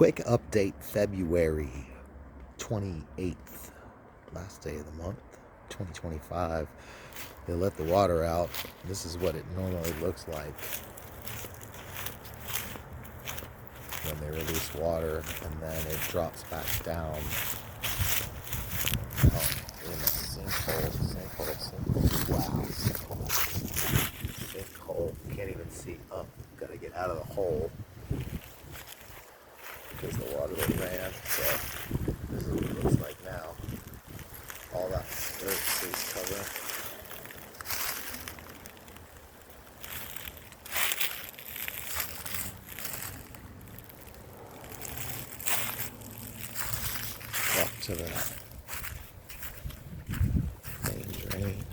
Quick update, February 28th, last day of the month, 2025. They let the water out. This is what it normally looks like when they release water, and then it drops back down. In a sinkhole. Wow, sinkhole. Can't even see up. Gotta get out of the hole because the water that ran. So this is what it looks like now. All that dirt stays covered. Walk to the main drain.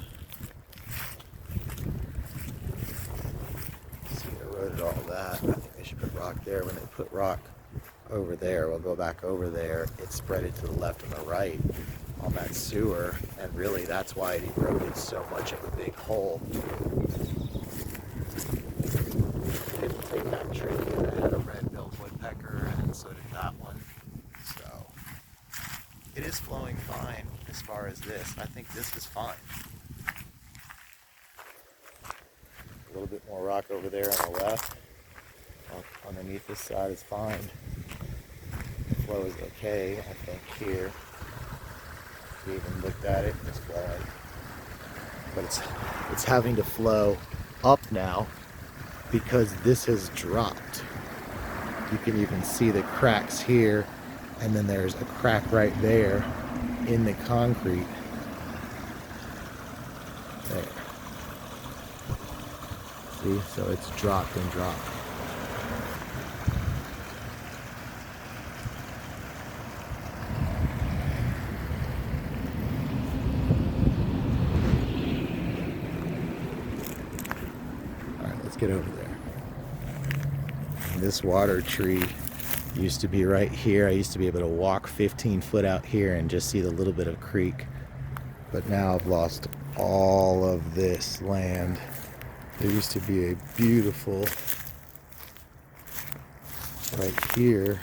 See, they eroded all that. I think they should put rock there. When they put rock over there, we'll go back over there. It spread it to the left and the right on that sewer, and really that's why it eroded so much of a big hole. Didn't take that tree that had a red-billed woodpecker, and so did that one. So it is flowing fine as far as this. I think this is fine. A little bit more rock over there on the left. Underneath this side is fine. The flow is okay, I think, here. We even looked at it, it's flowing. But it's having to flow up now because this has dropped. You can even see the cracks here, and then there's a crack right there in the concrete. There. See, so it's dropped and dropped. Let's get over there. This water tree used to be right here. I used to be able to walk 15 foot out here and just see the little bit of creek. But now I've lost all of this land. There used to be a beautiful, right here,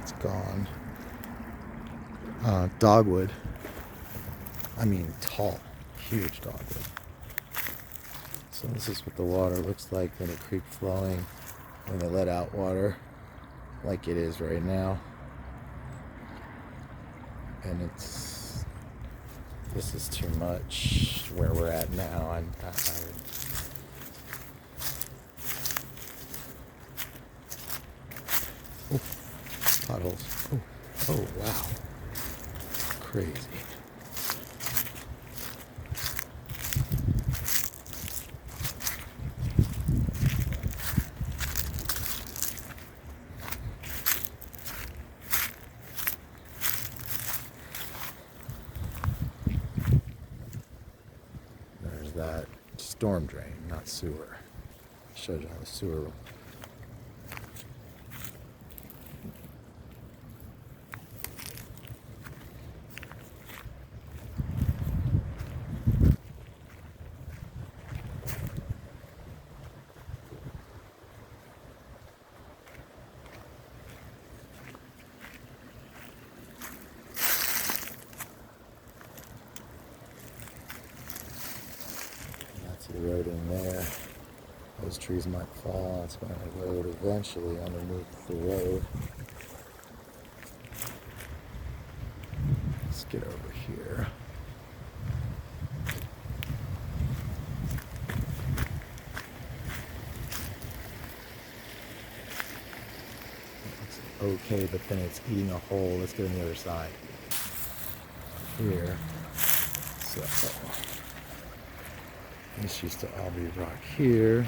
it's gone, dogwood. I mean tall, huge dogwood. So this is what the water looks like in a creek flowing when they let out water like it is right now. And this is too much where we're at now. Oh, potholes. Oh wow. Crazy. That storm drain, not sewer. Showed you how the sewer. Eroding there. Those trees might fall. It's going to erode eventually underneath the road. Let's get over here. It's okay, but then it's eating a hole. Let's get on the other side. Here. So this used to all be rock here.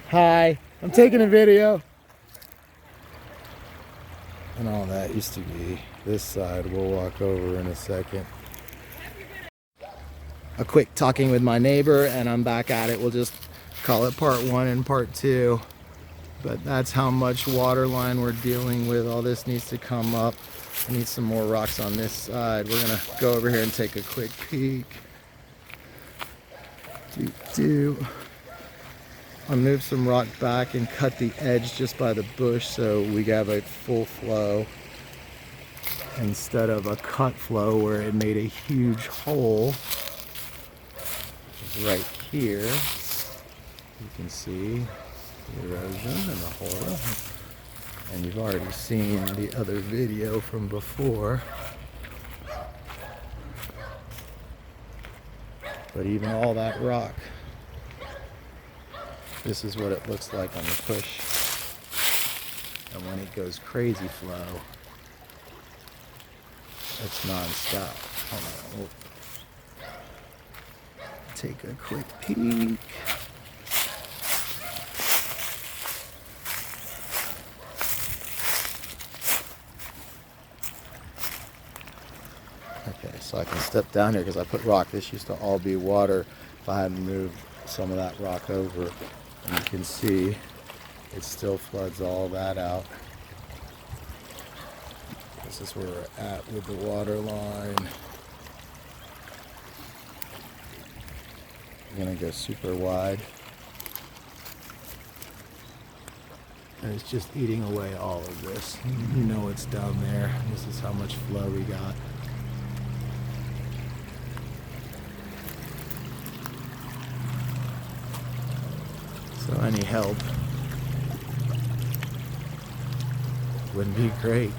Hi, I'm taking a video. And all that used to be this side. We'll walk over in a second. A quick talking with my neighbor, and I'm back at it. We'll just call it part 1 and part 2. But that's how much water line we're dealing with. All this needs to come up. I need some more rocks on this side. We're gonna go over here and take a quick peek. I moved some rock back and cut the edge just by the bush so we have a full flow instead of a cut flow where it made a huge hole right here. You can see the erosion and the hole, and you've already seen the other video from before. But even all that rock, this is what it looks like on the push. And when it goes crazy flow, it's non-stop. Hold on, we'll take a quick peek. Okay, so I can step down here because I put rock. This used to all be water if I hadn't moved some of that rock over. And you can see it still floods all that out. This is where we're at with the water line. I'm gonna go super wide. And it's just eating away all of this. You know it's down there. This is how much flow we got. So any help would be great.